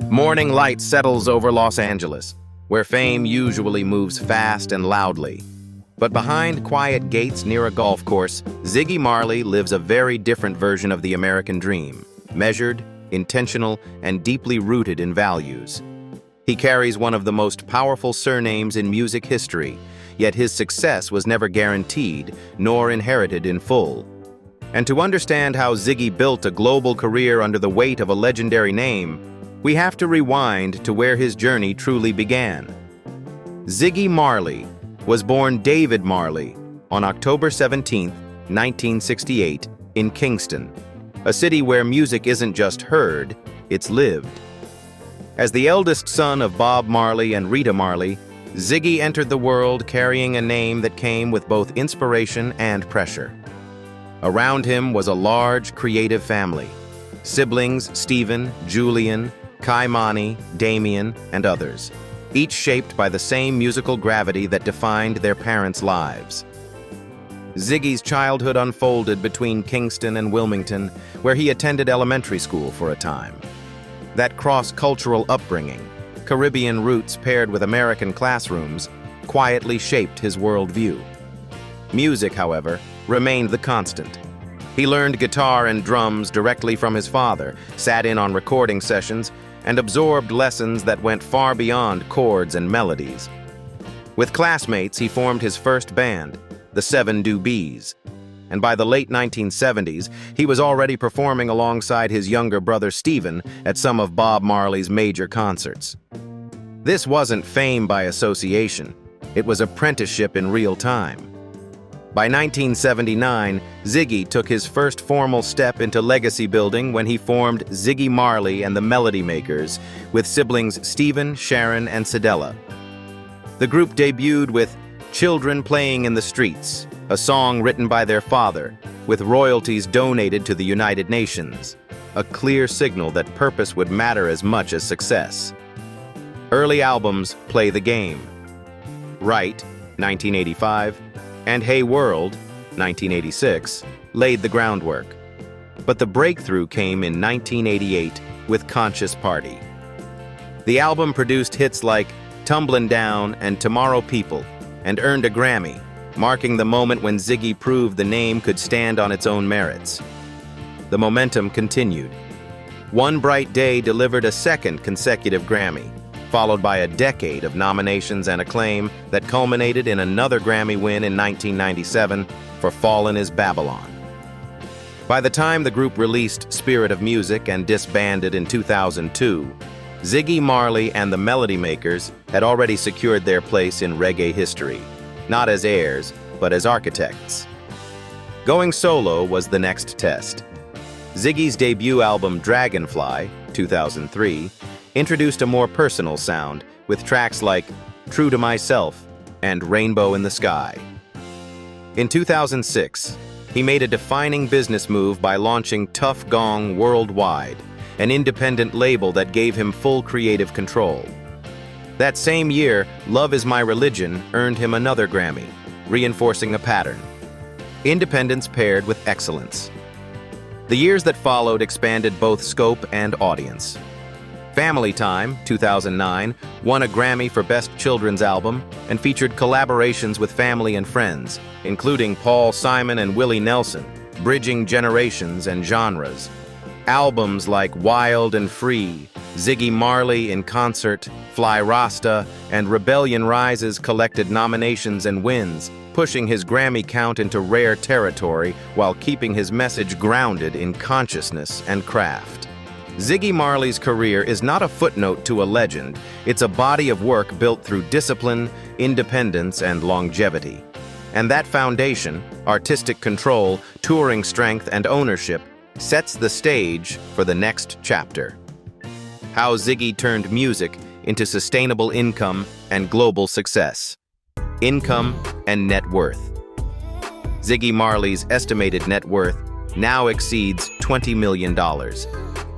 Morning light settles over Los Angeles, where fame usually moves fast and loudly. But behind quiet gates near a golf course, Ziggy Marley lives a very different version of the American dream, measured, intentional, and deeply rooted in values. He carries one of the most powerful surnames in music history, yet his success was never guaranteed nor inherited in full. And to understand how Ziggy built a global career under the weight of a legendary name, we have to rewind to where his journey truly began. Ziggy Marley was born David Marley on October 17, 1968, in Kingston, a city where music isn't just heard, it's lived. As the eldest son of Bob Marley and Rita Marley, Ziggy entered the world carrying a name that came with both inspiration and pressure. Around him was a large, creative family. Siblings Stephen, Julian, Kaimani, Damien, and others, each shaped by the same musical gravity that defined their parents' lives. Ziggy's childhood unfolded between Kingston and Wilmington, where he attended elementary school for a time. That cross-cultural upbringing, Caribbean roots paired with American classrooms, quietly shaped his worldview. Music, however, remained the constant. He learned guitar and drums directly from his father, sat in on recording sessions, and absorbed lessons that went far beyond chords and melodies. With classmates, he formed his first band, the 7 Doobies, and by the late 1970s, he was already performing alongside his younger brother Stephen at some of Bob Marley's major concerts. This wasn't fame by association, it was apprenticeship in real time. By 1979, Ziggy took his first formal step into legacy building when he formed Ziggy Marley and the Melody Makers with siblings Stephen, Sharon, and Cedella. The group debuted with Children Playing in the Streets, a song written by their father, with royalties donated to the United Nations, a clear signal that purpose would matter as much as success. Early albums Play the Game, Right, 1985, and Hey World, 1986, laid the groundwork. But the breakthrough came in 1988 with Conscious Party. The album produced hits like Tumblin' Down and Tomorrow People, and earned a Grammy, marking the moment when Ziggy proved the name could stand on its own merits. The momentum continued. One Bright Day delivered a second consecutive Grammy, followed by a decade of nominations and acclaim that culminated in another Grammy win in 1997 for Fallen is Babylon. By the time the group released Spirit of Music and disbanded in 2002, Ziggy Marley and the Melody Makers had already secured their place in reggae history, not as heirs, but as architects. Going solo was the next test. Ziggy's debut album Dragonfly, 2003, introduced a more personal sound with tracks like True to Myself and Rainbow in the Sky. In 2006, he made a defining business move by launching Tough Gong Worldwide, an independent label that gave him full creative control. That same year, Love Is My Religion earned him another Grammy, reinforcing a pattern. Independence paired with excellence. The years that followed expanded both scope and audience. Family Time, 2009, won a Grammy for Best Children's Album and featured collaborations with family and friends, including Paul Simon and Willie Nelson, bridging generations and genres. Albums like Wild and Free, Ziggy Marley in Concert, Fly Rasta, and Rebellion Rises collected nominations and wins, pushing his Grammy count into rare territory while keeping his message grounded in consciousness and craft. Ziggy Marley's career is not a footnote to a legend, it's a body of work built through discipline, independence, and longevity. And that foundation, artistic control, touring strength, and ownership, sets the stage for the next chapter. How Ziggy turned music into sustainable income and global success. Income and net worth. Ziggy Marley's estimated net worth now exceeds $20 million.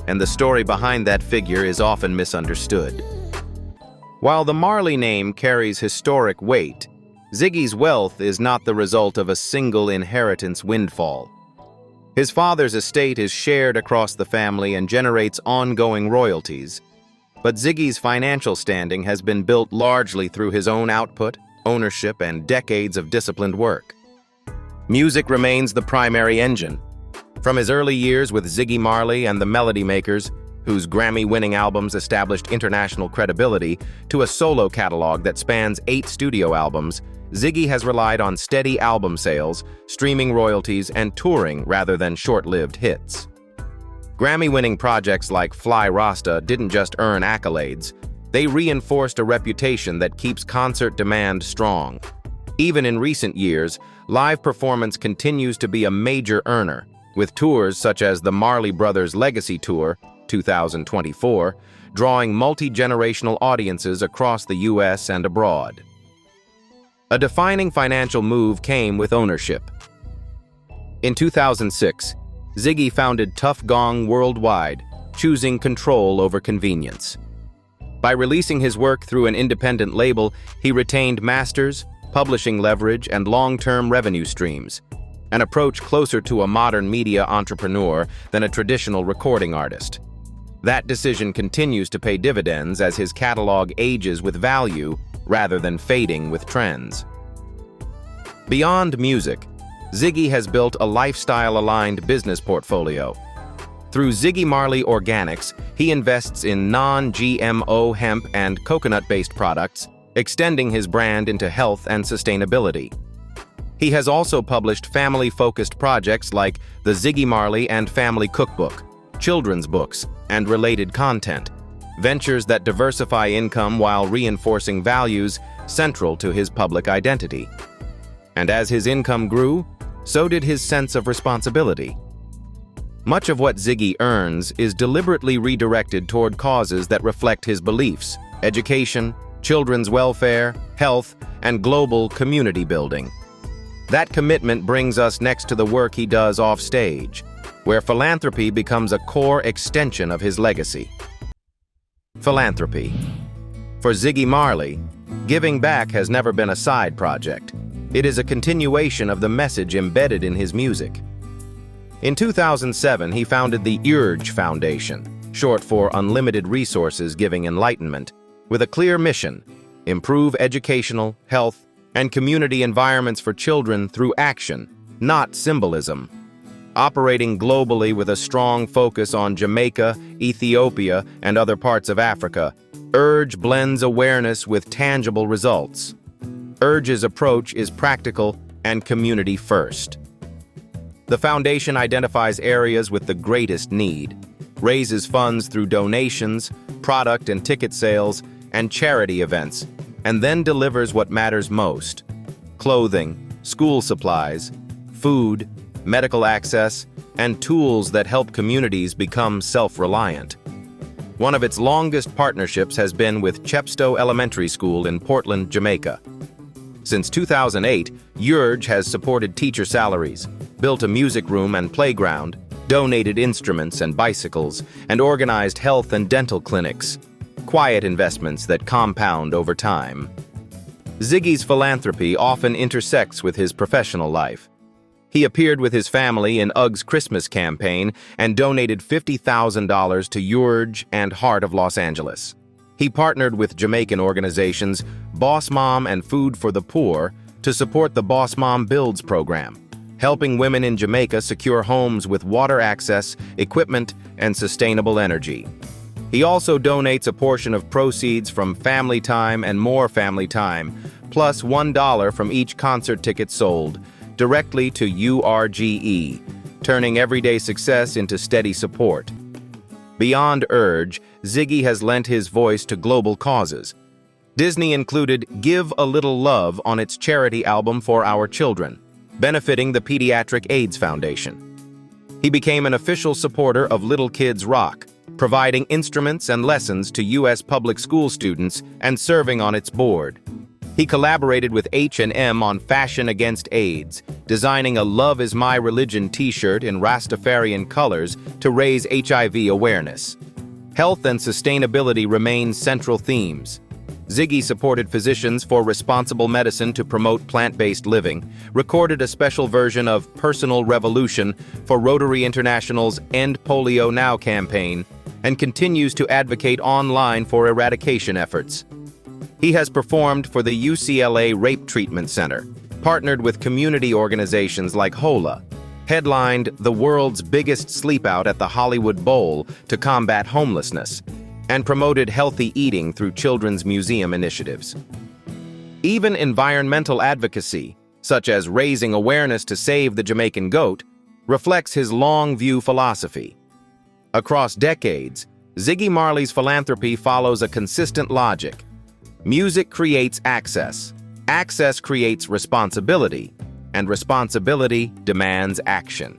And the story behind that figure is often misunderstood. While the Marley name carries historic weight, Ziggy's wealth is not the result of a single inheritance windfall. His father's estate is shared across the family and generates ongoing royalties. But Ziggy's financial standing has been built largely through his own output, ownership, and decades of disciplined work. Music remains the primary engine. From his early years with Ziggy Marley and the Melody Makers, whose Grammy-winning albums established international credibility, to a solo catalog that spans 8 studio albums, Ziggy has relied on steady album sales, streaming royalties, and touring rather than short-lived hits. Grammy-winning projects like Fly Rasta didn't just earn accolades, they reinforced a reputation that keeps concert demand strong. Even in recent years, live performance continues to be a major earner, with tours such as the Marley Brothers Legacy Tour, 2024, drawing multi-generational audiences across the US and abroad. A defining financial move came with ownership. In 2006, Ziggy founded Tuff Gong Worldwide, choosing control over convenience. By releasing his work through an independent label, he retained masters, publishing leverage, and long-term revenue streams, an approach closer to a modern media entrepreneur than a traditional recording artist. That decision continues to pay dividends as his catalog ages with value rather than fading with trends. Beyond music, Ziggy has built a lifestyle-aligned business portfolio. Through Ziggy Marley Organics, he invests in non-GMO hemp and coconut-based products, extending his brand into health and sustainability. He has also published family-focused projects like the Ziggy Marley and Family Cookbook, children's books, and related content, ventures that diversify income while reinforcing values central to his public identity. And as his income grew, so did his sense of responsibility. Much of what Ziggy earns is deliberately redirected toward causes that reflect his beliefs: education, children's welfare, health, and global community building. That commitment brings us next to the work he does off-stage, where philanthropy becomes a core extension of his legacy. Philanthropy. For Ziggy Marley, giving back has never been a side project. It is a continuation of the message embedded in his music. In 2007, he founded the URGE Foundation, short for Unlimited Resources Giving Enlightenment, with a clear mission: improve educational, health, and community environments for children through action, not symbolism. Operating globally with a strong focus on Jamaica, Ethiopia, and other parts of Africa, URGE blends awareness with tangible results. URGE's approach is practical and community-first. The foundation identifies areas with the greatest need, raises funds through donations, product and ticket sales, and charity events, and then delivers what matters most: clothing, school supplies, food, medical access, and tools that help communities become self-reliant. One of its longest partnerships has been with Chepstow Elementary School in Portland, Jamaica. Since 2008, URGE has supported teacher salaries, built a music room and playground, donated instruments and bicycles, and organized health and dental clinics, quiet investments that compound over time. Ziggy's philanthropy often intersects with his professional life. He appeared with his family in UGG's Christmas campaign and donated $50,000 to URGE and Heart of Los Angeles. He partnered with Jamaican organizations Boss Mom and Food for the Poor to support the Boss Mom Builds program, helping women in Jamaica secure homes with water access, equipment, and sustainable energy. He also donates a portion of proceeds from Family Time and More Family Time, plus $1 from each concert ticket sold, directly to URGE, turning everyday success into steady support. Beyond URGE, Ziggy has lent his voice to global causes. Disney included Give a Little Love on its charity album For Our Children, benefiting the Pediatric AIDS Foundation. He became an official supporter of Little Kids Rock, providing instruments and lessons to U.S. public school students and serving on its board. He collaborated with H&M on Fashion Against AIDS, designing a Love Is My Religion t-shirt in Rastafarian colors to raise HIV awareness. Health and sustainability remain central themes. Ziggy supported Physicians for Responsible Medicine to promote plant-based living, recorded a special version of Personal Revolution for Rotary International's End Polio Now campaign, and continues to advocate online for eradication efforts. He has performed for the UCLA Rape Treatment Center, partnered with community organizations like HOLA, headlined the world's biggest sleepout at the Hollywood Bowl to combat homelessness, and promoted healthy eating through children's museum initiatives. Even environmental advocacy, such as raising awareness to save the Jamaican goat, reflects his long-view philosophy. Across decades, Ziggy Marley's philanthropy follows a consistent logic. Music creates access, access creates responsibility, and responsibility demands action.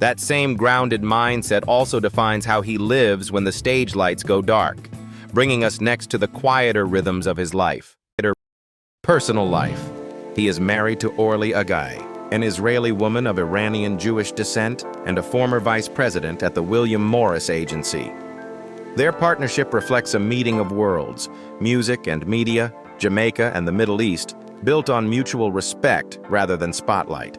That same grounded mindset also defines how he lives when the stage lights go dark, bringing us next to the quieter rhythms of his life. Personal life. He is married to Orly Agai, an Israeli woman of Iranian Jewish descent and a former vice president at the William Morris Agency. Their partnership reflects a meeting of worlds, music and media, Jamaica and the Middle East, built on mutual respect rather than spotlight.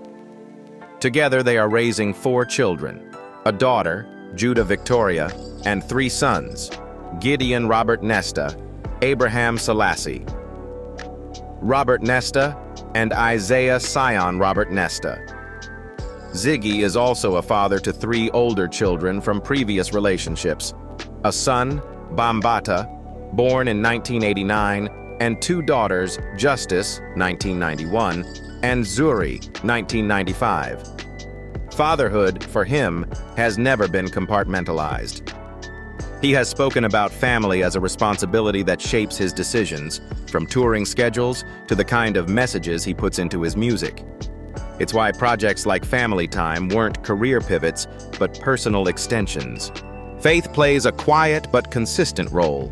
Together they are raising 4 children, a daughter, Judah Victoria, and 3 sons, Gideon Robert Nesta, Abraham Selassie, Robert Nesta, and Isaiah Sion Robert Nesta. Ziggy is also a father to 3 older children from previous relationships, a son, Bambata, born in 1989, and 2 daughters, Justice, 1991, and Zuri, 1995. Fatherhood, for him, has never been compartmentalized. He has spoken about family as a responsibility that shapes his decisions, from touring schedules to the kind of messages he puts into his music. It's why projects like Family Time weren't career pivots, but personal extensions. Faith plays a quiet but consistent role.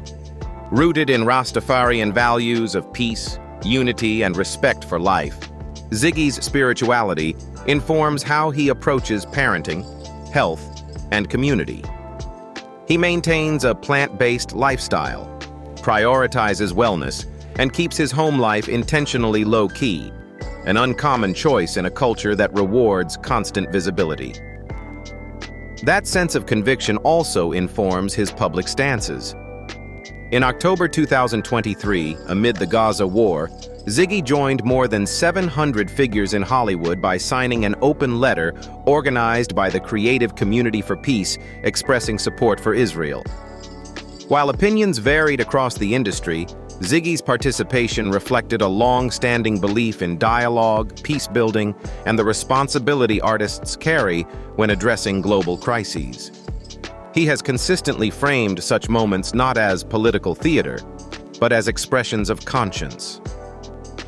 Rooted in Rastafarian values of peace, unity, and respect for life, Ziggy's spirituality informs how he approaches parenting, health, and community. He maintains a plant-based lifestyle, prioritizes wellness, and keeps his home life intentionally low-key, an uncommon choice in a culture that rewards constant visibility. That sense of conviction also informs his public stances. In October 2023, amid the Gaza war, Ziggy joined more than 700 figures in Hollywood by signing an open letter organized by the Creative Community for Peace expressing support for Israel. While opinions varied across the industry, Ziggy's participation reflected a long-standing belief in dialogue, peace-building, and the responsibility artists carry when addressing global crises. He has consistently framed such moments not as political theater, but as expressions of conscience.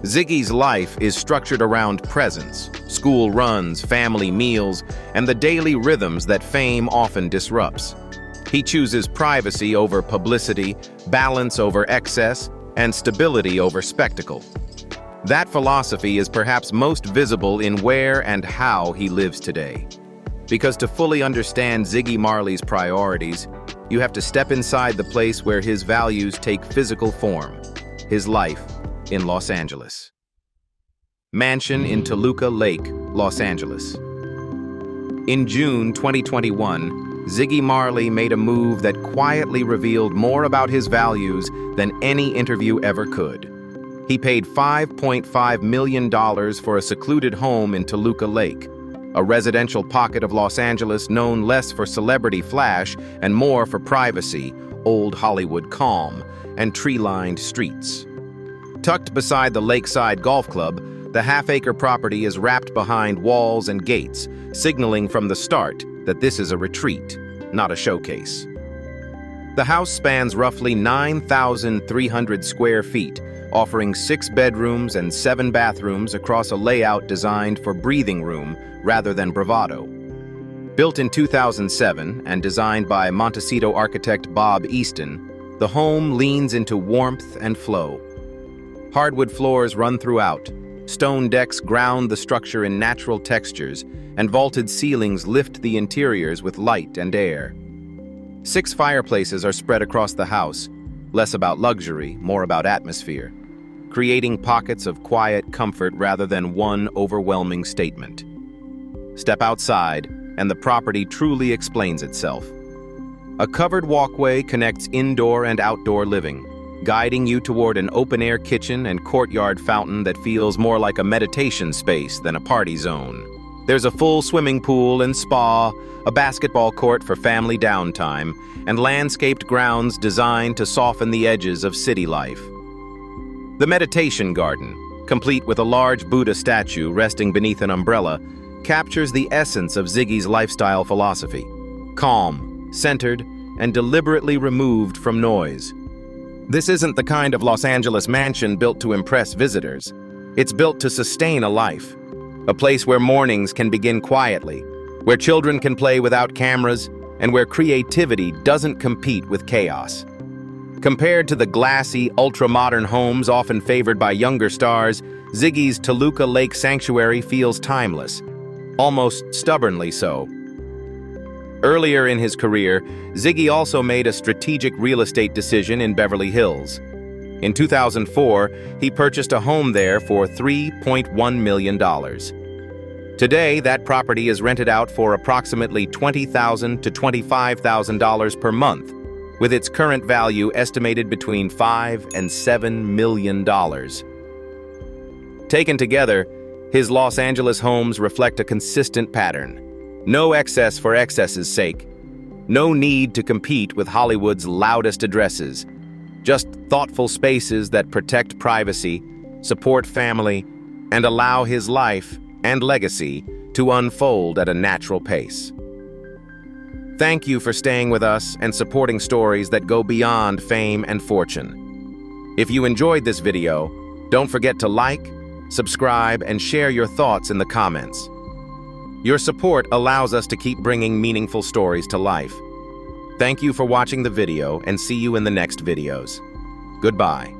Ziggy's life is structured around presence, school runs, family meals, and the daily rhythms that fame often disrupts. He chooses privacy over publicity, balance over excess, and stability over spectacle. That philosophy is perhaps most visible in where and how he lives today. Because to fully understand Ziggy Marley's priorities, you have to step inside the place where his values take physical form, his life in Los Angeles. Mansion in Toluca Lake, Los Angeles. In June 2021, Ziggy Marley made a move that quietly revealed more about his values than any interview ever could. He paid $5.5 million for a secluded home in Toluca Lake, a residential pocket of Los Angeles known less for celebrity flash and more for privacy, old Hollywood calm, and tree-lined streets. Tucked beside the Lakeside Golf Club, the half-acre property is wrapped behind walls and gates, signaling from the start that this is a retreat, not a showcase. The house spans roughly 9,300 square feet, offering 6 bedrooms and 7 bathrooms across a layout designed for breathing room rather than bravado. Built in 2007 and designed by Montecito architect Bob Easton, the home leans into warmth and flow. Hardwood floors run throughout, stone decks ground the structure in natural textures, and vaulted ceilings lift the interiors with light and air. 6 fireplaces are spread across the house, Less about luxury, more about atmosphere, creating pockets of quiet comfort rather than one overwhelming statement. Step outside, and the property truly explains itself. A covered walkway connects indoor and outdoor living, guiding you toward an open-air kitchen and courtyard fountain that feels more like a meditation space than a party zone. There's a full swimming pool and spa, a basketball court for family downtime, and landscaped grounds designed to soften the edges of city life. The meditation garden, complete with a large Buddha statue resting beneath an umbrella, captures the essence of Ziggy's lifestyle philosophy: calm, centered, and deliberately removed from noise. This isn't the kind of Los Angeles mansion built to impress visitors. It's built to sustain a life. A place where mornings can begin quietly, where children can play without cameras, and where creativity doesn't compete with chaos. Compared to the glassy, ultra-modern homes often favored by younger stars, Ziggy's Toluca Lake sanctuary feels timeless, almost stubbornly so. Earlier in his career, Ziggy also made a strategic real estate decision in Beverly Hills. In 2004, he purchased a home there for $3.1 million. Today, that property is rented out for approximately $20,000 to $25,000 per month, with its current value estimated between $5 and $7 million. Taken together, his Los Angeles homes reflect a consistent pattern. No excess for excess's sake. No need to compete with Hollywood's loudest addresses. Just thoughtful spaces that protect privacy, support family, and allow his life and legacy to unfold at a natural pace. Thank you for staying with us and supporting stories that go beyond fame and fortune. If you enjoyed this video, don't forget to like, subscribe, and share your thoughts in the comments. Your support allows us to keep bringing meaningful stories to life. Thank you for watching the video, and see you in the next videos. Goodbye.